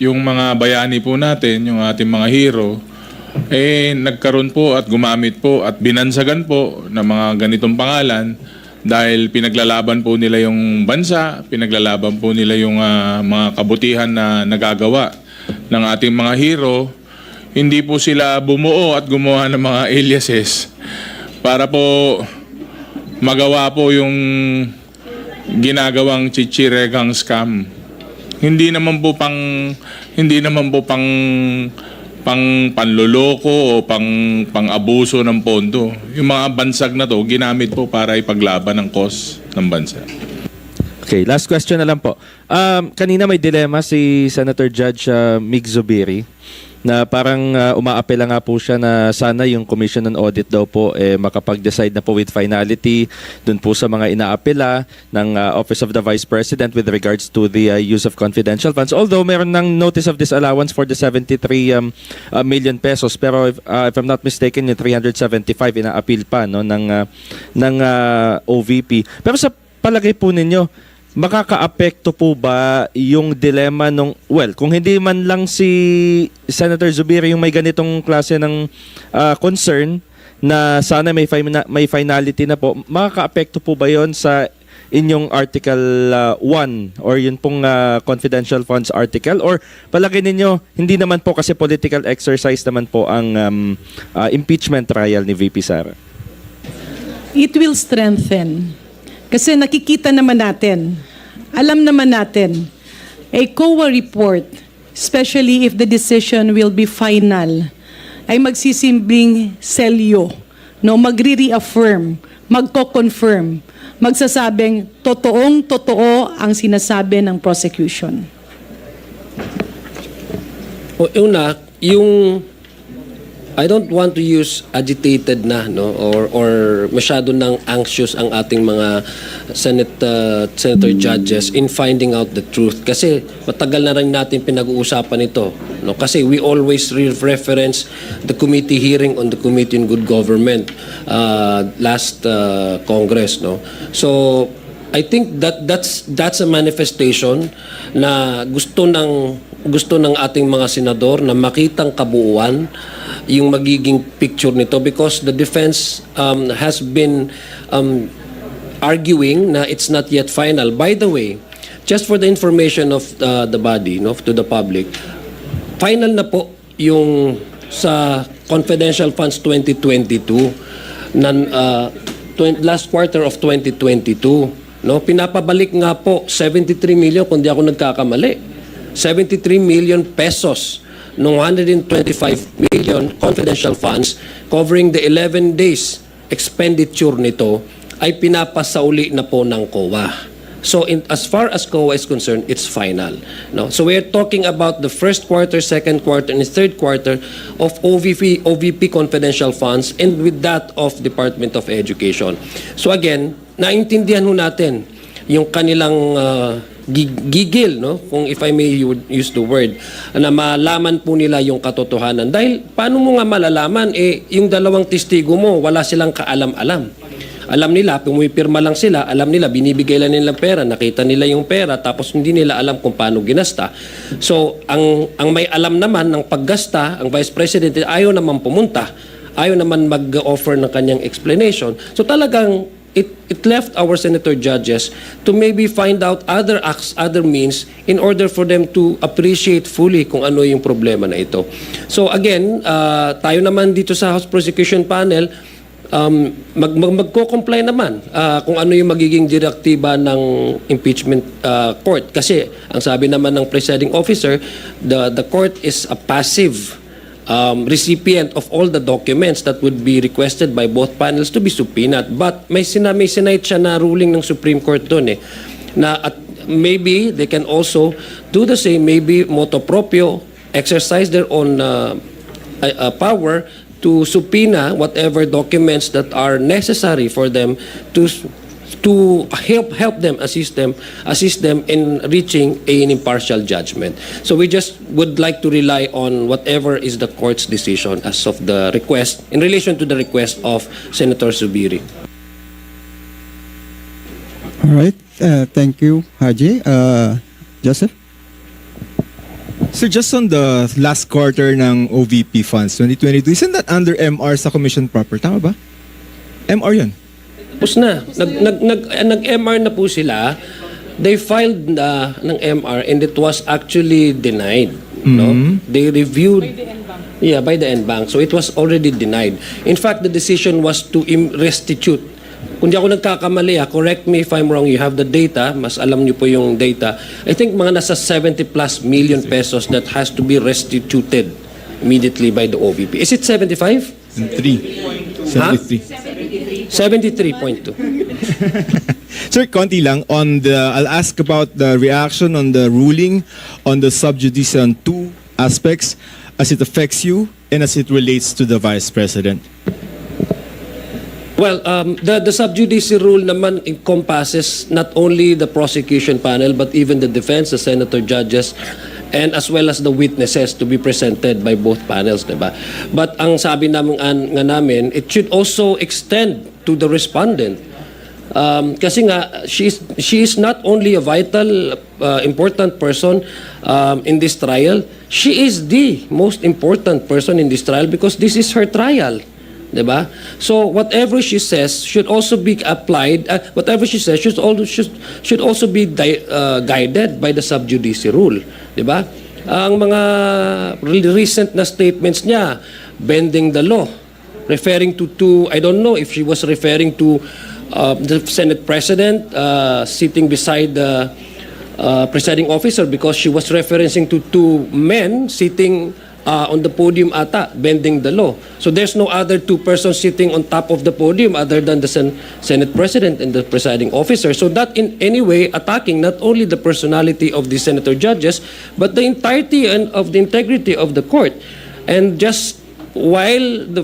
yung mga bayani po natin, yung ating mga hero, nagkaroon po at gumamit po at binansagan po ng mga ganitong pangalan dahil pinaglalaban po nila yung bansa, pinaglalaban po nila yung mga kabutihan na nagagawa ng ating mga hero. Hindi po sila bumuo at gumawa ng mga aliases para po magawa po yung ginagawang chichiregang scam. Hindi naman po pang panloloko o pang-abuso ng pondo. Yung mga bansag na to, ginamit po para ipaglaban ang cause ng bansa. Okay, last question na lang po. Kanina may dilema si Senator Judge Mig Zubiri na parang umaapela nga po siya na sana yung Commission on Audit daw po makapag-decide na po with finality dun po sa mga inaapela ng Office of the Vice President with regards to the use of confidential funds. Although meron ng notice of disallowance for the 73 million pesos, pero if I'm not mistaken, yung 375 ina-appeal pa no ng OVP. Pero sa palagay po ninyo, makakaapekto po ba yung dilema nung, well, kung hindi man lang si Senator Zubiri yung may ganitong klase ng concern na sana may finality na po, makakaapekto po ba yon sa inyong Article 1 or yun pong confidential funds article, or palagay ninyo hindi naman po kasi political exercise naman po ang impeachment trial ni VP Sara? It will strengthen. Kasi nakikita naman natin, alam naman natin, a COA report, especially if the decision will be final, ay magsisimbing selyo, no, magre-reaffirm, magko-confirm, magsasabing totoong-totoo ang sinasabi ng prosecution. Una, yung I don't want to use agitated na no or masyado nang anxious ang ating mga senator judges in finding out the truth kasi matagal na rin natin pinag-uusapan ito no kasi we always reference the committee hearing on the Committee on Good Government last Congress no. So I think that's a manifestation na gusto ng ating mga senador na makitang kabuuan yung magiging picture nito because the defense has been arguing na it's not yet final. By the way, just for the information of the body, no, to the public, final na po yung sa confidential funds 2022 last quarter of 2022. No, pinapabalik nga po 73 million kung di ako nagkakamali. 73 million pesos ng 125 million confidential funds covering the 11 days expenditure nito ay pinapasauli na po ng COA. So as far as COA is concerned, it's final. No? So we're talking about the first quarter, second quarter, and third quarter of OVP confidential funds and with that of Department of Education. So again, naintindihan ho natin yung kanilang gigil, no? Kung if I may use the word, na malaman po nila yung katotohanan. Dahil paano mo nga malalaman, yung dalawang testigo mo, wala silang kaalam-alam. Alam nila, pumipirma lang sila, alam nila, binibigay lang nila pera, nakita nila yung pera, tapos hindi nila alam kung paano ginasta. So, ang may alam naman ng paggasta, ang Vice President, ayaw naman pumunta, ayaw naman mag-offer ng kanyang explanation. So talagang, it left our senator judges to maybe find out other acts, other means in order for them to appreciate fully kung ano yung problema na ito. So again, tayo naman dito sa House Prosecution Panel, magko-comply naman kung ano yung magiging direktiba ng impeachment court. Kasi ang sabi naman ng presiding officer, the court is a passive recipient of all the documents that would be requested by both panels to be subpoenaed. But may sinayt siya na ruling ng Supreme Court doon na at maybe they can also do the same, maybe motu proprio, exercise their own power to subpoena whatever documents that are necessary for them to help them, assist them in reaching an impartial judgment. So we just would like to rely on whatever is the court's decision as of the request, in relation to the request of Senator Zubiri. All right. Thank you, Haji. Joseph? So just on the last quarter ng OVP funds 2022, isn't that under MR sa commission proper? Tama ba? MR yun. Tapos na. Nag-MR na po sila. They filed ng MR and it was actually denied. No? They reviewed by the NBank. So it was already denied. In fact, the decision was to restitute. Kung di ako nagkakamali, correct me if I'm wrong, you have the data, mas alam niyo po yung data. I think mga nasa 70 plus million pesos that has to be restituted immediately by the OVP. Is it 75? 73. 73.2. Sir, konti lang on the, I'll ask about the reaction on the ruling on the sub judice on two aspects as it affects you and as it relates to the Vice President. Well, the sub judice rule naman encompasses not only the prosecution panel but even the defense, the senator judges, and as well as the witnesses to be presented by both panels, diba? But ang sabi namin, it should also extend to the respondent. Kasi nga, she is not only a vital, important person in this trial, she is the most important person in this trial because this is her trial. Diba? So whatever she says should also be applied. Whatever she says should also be guided by the sub judice rule. Diba? Ang mga recent na statements niya, bending the law, referring to I don't know if she was referring to the Senate President sitting beside the presiding officer because she was referencing to two men sitting on the podium ata, bending the law. So there's no other two persons sitting on top of the podium other than the Senate President and the presiding officer. So that in any way attacking not only the personality of the senator judges, but the entirety and of the integrity of the court. And just while the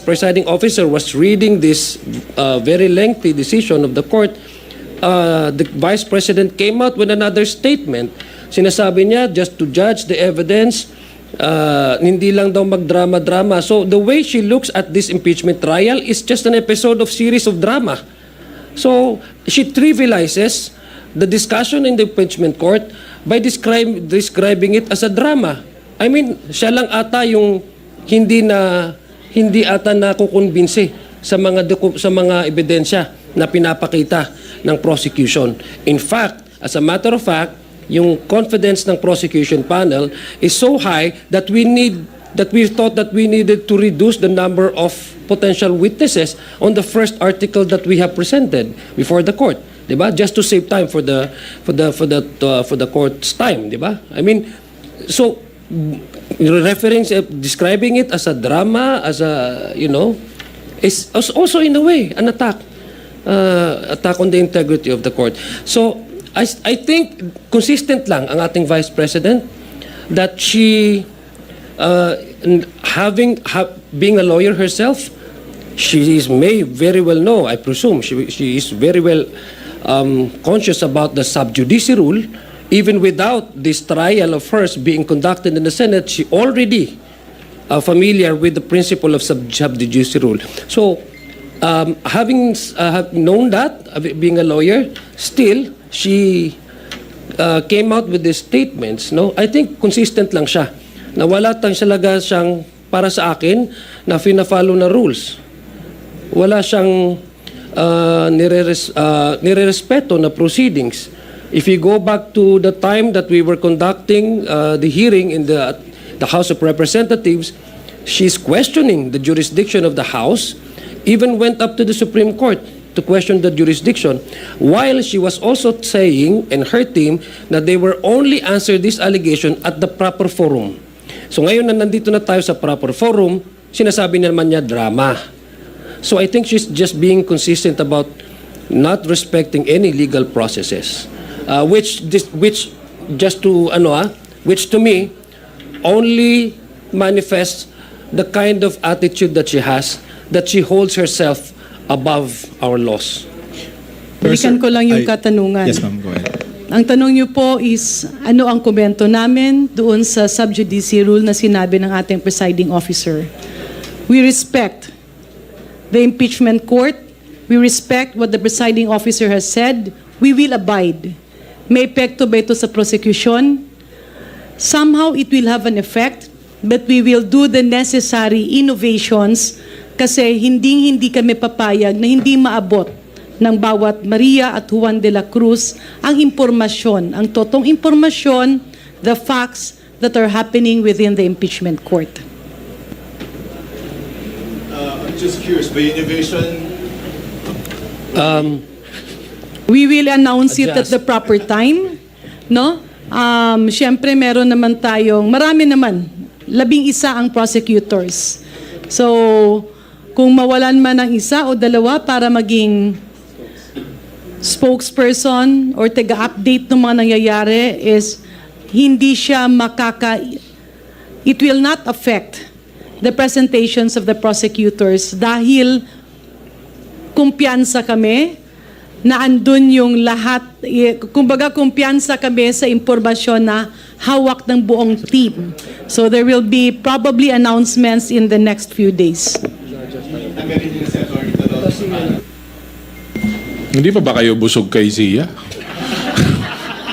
presiding officer was reading this very lengthy decision of the court, the Vice President came out with another statement. Sinasabi niya, just to judge the evidence, hindi lang daw magdrama-drama. So the way she looks at this impeachment trial is just an episode of series of drama. So she trivializes the discussion in the impeachment court by describing it as a drama. I mean, siya lang ata yung hindi ata nakukumbinsi sa mga ebidensya na pinapakita ng prosecution. In fact, as a matter of fact, yung confidence ng prosecution panel is so high that we thought that we needed to reduce the number of potential witnesses on the first article that we have presented before the court, diba? Just to save time for the court's time, diba? I mean, so describing it as a drama, as a is also in a way an attack on the integrity of the court. So I think consistent lang ang ating Vice President that she being a lawyer herself, she may very well know, I presume, she is very well conscious about the sub judice rule. Even without this trial of hers being conducted in the Senate, she already familiar with the principle of sub judice rule. So having known that, being a lawyer, still she came out with these statements. No, I think consistent lang siya. Na wala talaga siyang, para sa akin, na fina-follow na rules. Wala siyang nirerespeto na proceedings. If you go back to the time that we were conducting the hearing in the House of Representatives, she's questioning the jurisdiction of the House, even went up to the Supreme Court to question the jurisdiction, while she was also saying, and her team, that they were only answer this allegation at the proper forum. So ngayon na nandito na tayo sa proper forum, sinasabi naman niya drama. So I think she's just being consistent about not respecting any legal processes, which to me only manifests the kind of attitude that she has, that she holds herself above our laws. Balikan ko lang yung katanungan. Yes, ma'am. Go ahead. Ang tanong niyo po is, ano ang komento namin doon sa sub judice rule na sinabi ng ating presiding officer? We respect the impeachment court. We respect what the presiding officer has said. We will abide. May epekto ba ito sa prosecution? somehow it will have an effect, but we will do the necessary innovations kasi hindi kami papayag na hindi maabot ng bawat Maria at Juan de la Cruz ang impormasyon, ang totoong impormasyon, the facts that are happening within the impeachment court. I'm just curious, by innovation, We will announce it at Adjust. the proper time, no? Siyempre, meron naman tayong, marami naman, 11 ang prosecutors. So, kung mawalan man ng isa o dalawa para maging spokesperson or taga-update ng mga nangyayari is hindi siya it will not affect the presentations of the prosecutors dahil kumpiyansa kami na andun yung lahat, kumbaga kumpiyansa kami sa impormasyon na hawak ng buong team. So there will be probably announcements in the next few days. Hindi pa ba kayo busog kay Zia?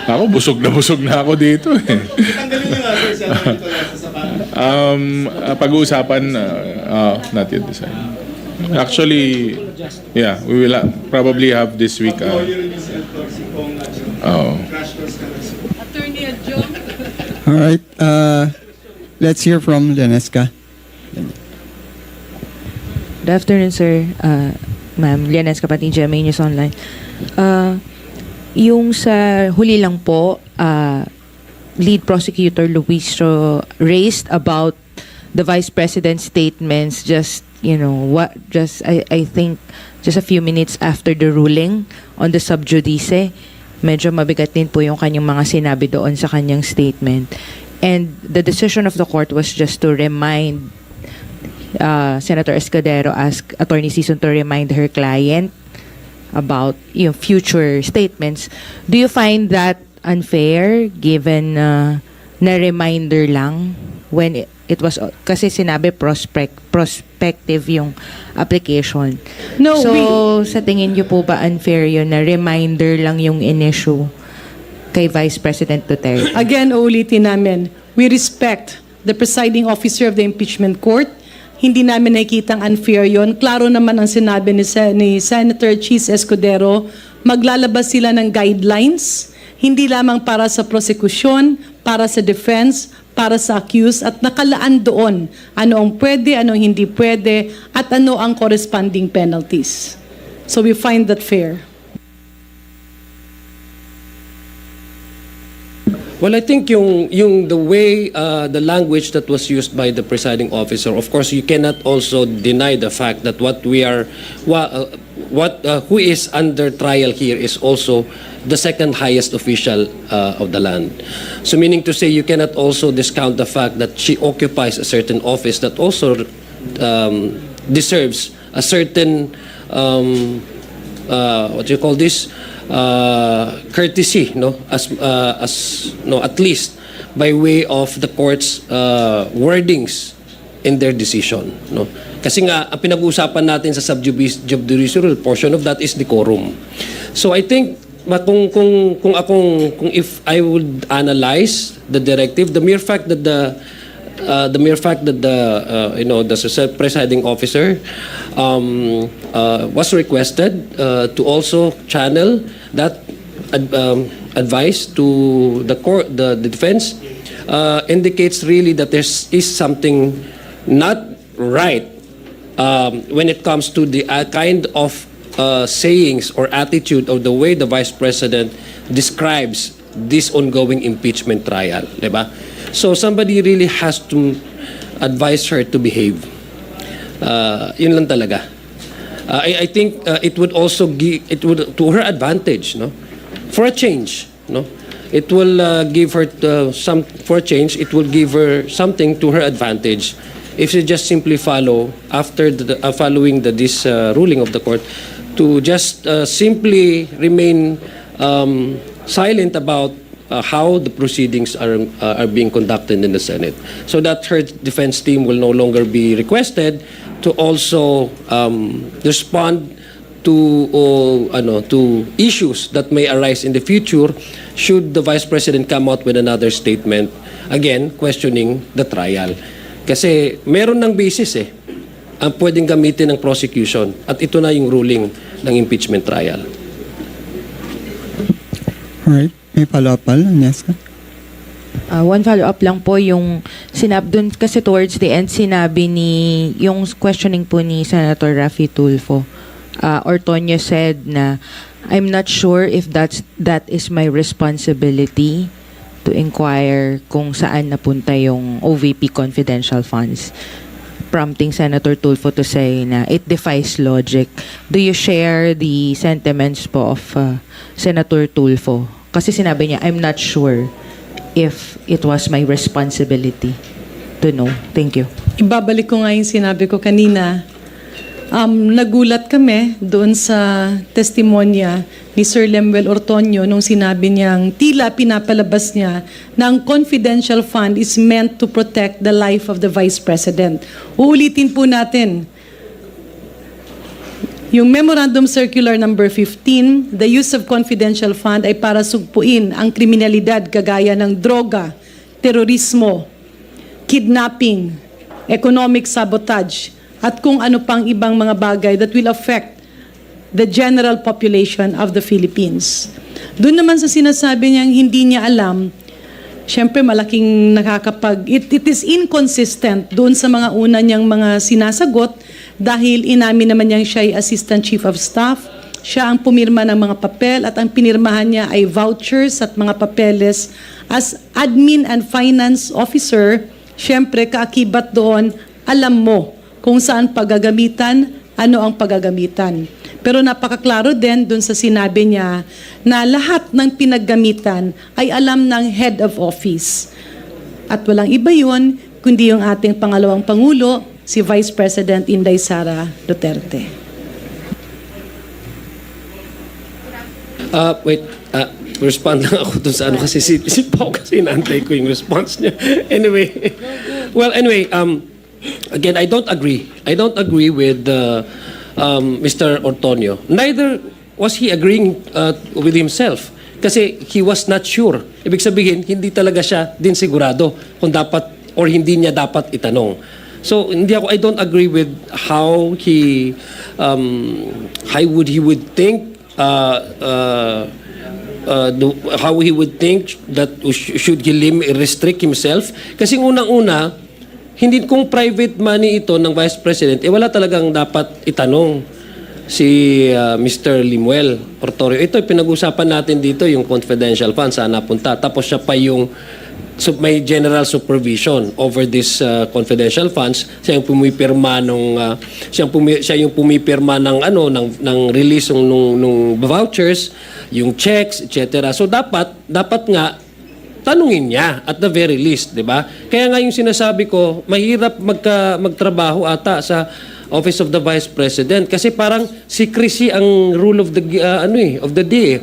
Ako, busog na ako dito eh. Pag-uusapan, not yet decided. Actually, yeah, we will probably have this week. Attorney Adjong. All right. Let's hear from Lenesca. Good afternoon, sir. Ma'am, Lianes Kapatid, GMA News Online. Yung sa huli lang po, lead prosecutor Luis raised about the vice president's statements just, I think just a few minutes after the ruling on the sub judice. Medyo mabigat din po yung kanyang mga sinabi doon sa kanyang statement. And the decision of the court was just to remind Senator Escudero asked Attorney Sison to remind her client about future statements. Do you find that unfair given na reminder lang when it was kasi sinabi prospective yung application? No, so sa tingin niyo po ba unfair yun na reminder lang yung in-issue kay Vice President Duterte? Again, uulitin namin, we respect the presiding officer of the impeachment court. Hindi namin nakikitang unfair yon. Klaro naman ang sinabi ni Senator Chis Escudero, maglalabas sila ng guidelines, hindi lamang para sa prosecution, para sa defense, para sa accused, at nakalaan doon ano ang pwede, ano ang hindi pwede, at ano ang corresponding penalties. So we find that fair. Well, I think the way the language that was used by the presiding officer, of course, you cannot also deny the fact that who is under trial here is also the second highest official of the land. So, meaning to say, you cannot also discount the fact that she occupies a certain office that also deserves a certain courtesy, at least by way of the court's wordings in their decision, no. Kasi nga ang pinag-uusapan natin sa subjudice rule, portion of that is decorum. So I think kung if I would analyze the directive, the mere fact that the presiding officer was requested to also channel that advice to the court, the defense, indicates really that there is something not right when it comes to the kind of sayings or attitude of the way the vice president describes this ongoing impeachment trial, diba? So somebody really has to advise her to behave. Yun lang talaga. I think it would also give to her advantage, no, for a change, no. It will give her for a change. It will give her something to her advantage if she just simply follow after following this ruling of the court to just simply remain silent about how the proceedings are being conducted in the Senate, so that her defense team will no longer be requested to also respond to issues that may arise in the future should the Vice President come out with another statement again, questioning the trial. Kasi meron ng basis ang pwedeng gamitin ng prosecution at ito na yung ruling ng impeachment trial. Alright. May follow-up pa lang, Neska? One follow-up lang po yung dun kasi towards the end sinabi yung questioning po ni Senator Raffy Tulfo. Ortonio said na, I'm not sure if that is my responsibility to inquire kung saan napunta yung OVP confidential funds, prompting Senator Tulfo to say na it defies logic. Do you share the sentiments po of Senator Tulfo? Kasi sinabi niya, I'm not sure if it was my responsibility to know. Thank you. Ibabalik ko nga yung sinabi ko kanina. Nagulat kami doon sa testimonya ni Sir Lemuel Ortonio nung sinabi niyang tila pinapalabas niya na ang confidential fund is meant to protect the life of the Vice President. Uulitin po natin. Yung Memorandum Circular number 15, the use of confidential fund ay para sugpuin ang kriminalidad kagaya ng droga, terorismo, kidnapping, economic sabotage, at kung ano pang ibang mga bagay that will affect the general population of the Philippines. Doon naman sa sinasabi niyang hindi niya alam, syempre malaking it is inconsistent doon sa mga una niyang mga sinasagot dahil inamin naman niyang siya ay Assistant Chief of Staff, siya ang pumirma ng mga papel at ang pinirmahan niya ay vouchers at mga papeles. As Admin and Finance Officer, syempre kaakibat doon, alam mo kung saan paggagamitan, ano ang paggagamitan. Pero napakaklaro din dun sa sinabi niya na lahat ng pinaggamitan ay alam ng head of office. At walang iba yun, kundi yung ating pangalawang Pangulo, si Vice President Inday Sara Duterte. Respond lang ako dun sa ano kasi si Pao kasi inaantay ko yung response niya. Anyway, again, I don't agree. I don't agree with Mr. Ortonio. Neither was he agreeing with himself. Kasi he was not sure. Ibig sabihin, hindi talaga siya din sigurado kung dapat or hindi niya dapat itanong. So, I don't agree with how he would think how he would think that should he restrict himself. Kasi unang-una, hindi kung private money ito ng Vice President, wala talagang dapat itanong si Mr. Lemuel Ortonio. Ito, pinag-usapan natin dito, yung confidential funds, saan napunta. Tapos siya pa yung may general supervision over this confidential funds. Siya yung pumipirma siya yung pumipirma ng release nung vouchers, yung checks, etc. So dapat nga tanungin niya at the very least, 'di ba? Kaya nga yung sinasabi ko, mahirap magtrabaho ata sa Office of the Vice President kasi parang secrecy ang rule of the of the day.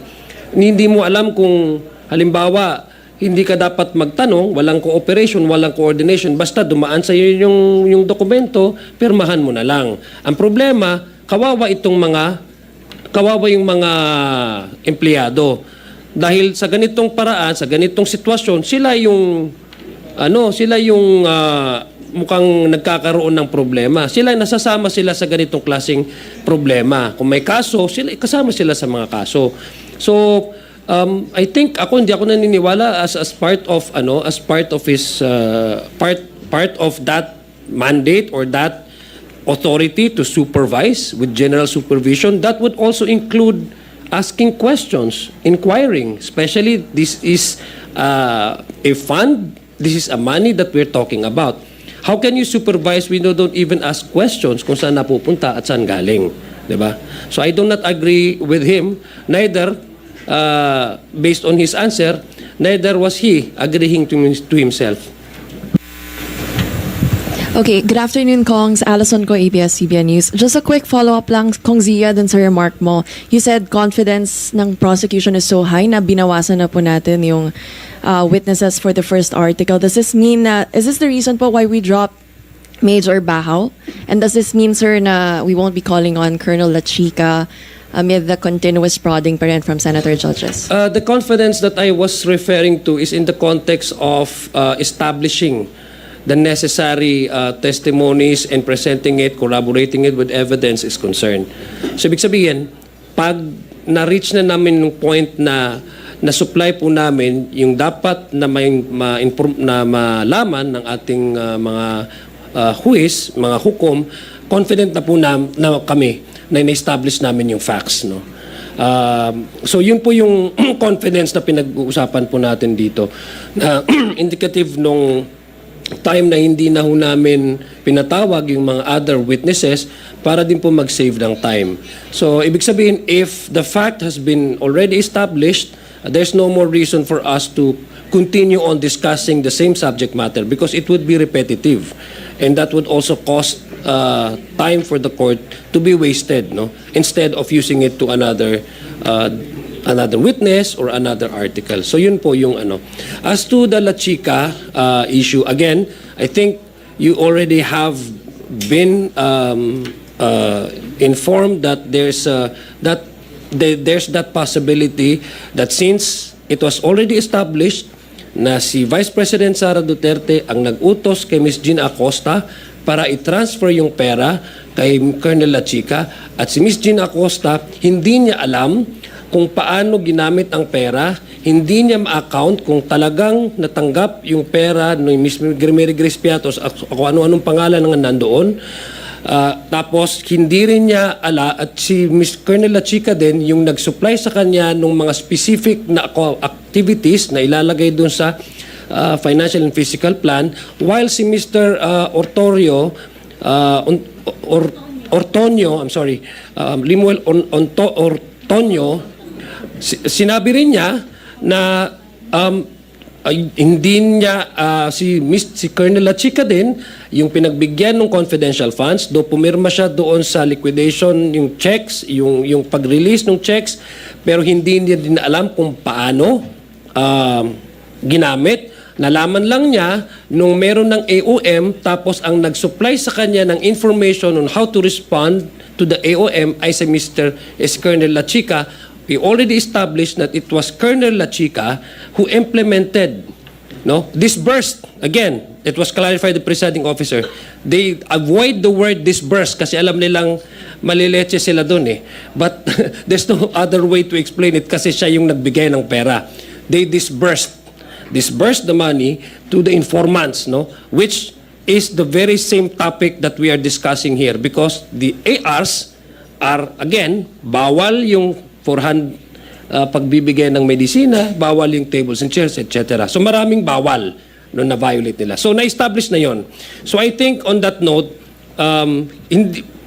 Hindi mo alam kung halimbawa hindi ka dapat magtanong, walang cooperation, walang coordination, basta dumaan sa iyo yung dokumento, pirmahan mo na lang. Ang problema, kawawa yung mga empleyado. Dahil sa ganitong paraan, sa ganitong sitwasyon, sila yung mukhang nagkakaroon ng problema. Nasasama sila sa ganitong klaseng problema. Kung may kaso, kasama sila sa mga kaso. So, I think hindi ako naniniwala as part of his part of that mandate or that authority to supervise with general supervision. That would also include asking questions, inquiring. Especially, this is a fund. This is a money that we're talking about. How can you supervise when you don't even ask questions kung saan napupunta at saan galing? Diba? So I do not agree with him. Neither, based on his answer, neither was he agreeing to himself. Okay, good afternoon, Kongs. Alison ko, ABS-CBN News. Just a quick follow-up lang, Kong Zia, dun sa remark mo. You said confidence ng prosecution is so high na binawasan na po natin yung witnesses for the first article. Does this mean is this the reason po why we dropped Major Bahaw? And does this mean, sir, na we won't be calling on Colonel Lachica amid the continuous prodding pa rin from Senator Judges? The confidence that I was referring to is in the context of establishing the necessary testimonies and presenting it, corroborating it with evidence is concerned. So, ibig sabihin, pag na-reach na namin yung point na na-supply po namin yung dapat na malaman ng ating mga huwis, mga hukom, confident na po na kami na na-establish namin yung facts. No? So yun po yung confidence na pinag-uusapan po natin dito. Na indicative nung time na hindi na ho namin pinatawag yung mga other witnesses para din po mag-save ng time. So ibig sabihin, if the fact has been already established, there's no more reason for us to continue on discussing the same subject matter because it would be repetitive and that would also cost time for the court to be wasted, no? Instead of using it to another witness or another article. So yun po yung ano. As to the La Chica issue, again, I think you already have been informed that there's that possibility that since it was already established na si Vice President Sara Duterte ang nag-utos kay Ms. Gina Acosta para i-transfer yung pera kay Colonel La Chica at si Ms. Gina Acosta hindi niya alam kung paano ginamit ang pera, hindi niya ma-account kung talagang natanggap yung pera ni Ms. Mary Grace Piatos o ano-anong pangalan nga nandoon. Tapos hindi rin niya at si Ms. Colonel La Chica din yung nag-supply sa kanya ng mga specific na activities na ilalagay dun sa financial and physical plan while si Mr. Limuel Ortonio sinabi rin niya na hindi niya si Colonel La Chica din yung pinagbigyan ng confidential funds do pumirma siya doon sa liquidation yung checks yung pag-release ng checks pero hindi niya din alam kung paano ginamit. Nalaman lang niya nung meron ng AOM tapos ang nag-supply sa kanya ng information on how to respond to the AOM ay si Colonel La Chica. We already established that it was Colonel La Chica who implemented, disbursed. Again, it was clarified the presiding officer. They avoid the word disbursed kasi alam nilang malileche sila dun eh. But there's no other way to explain it kasi siya yung nagbigay ng pera. They disbursed the money to the informants, which is the very same topic that we are discussing here because the ARs are, again, bawal yung pagbibigay ng medisina, bawal yung tables and chairs, etc. So maraming bawal no na-violate nila. So na-establish na yon. So I think on that note,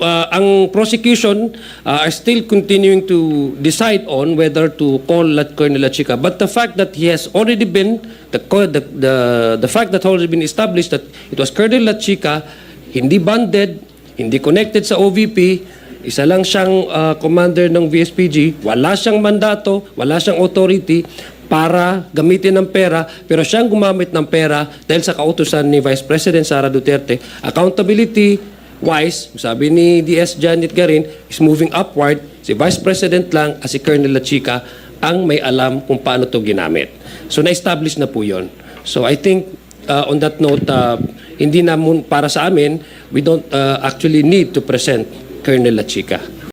ang prosecution are still continuing to decide on whether to call Colonel La Chica. But the fact that he has already been, the fact that already been established that it was Colonel La Chica, hindi banded, hindi connected sa OVP, isa lang siyang commander ng VSPG, wala siyang mandato, wala siyang authority para gamitin ng pera, pero siyang gumamit ng pera dahil sa kautusan ni Vice President Sara Duterte. Accountability-wise, sabi ni DS Janet Garin, is moving upward. Si Vice President lang at si Colonel La Chica ang may alam kung paano to ginamit. So na-establish na po yon. So I think on that note, hindi na para sa amin, we don't actually need to present Colonel La Chica.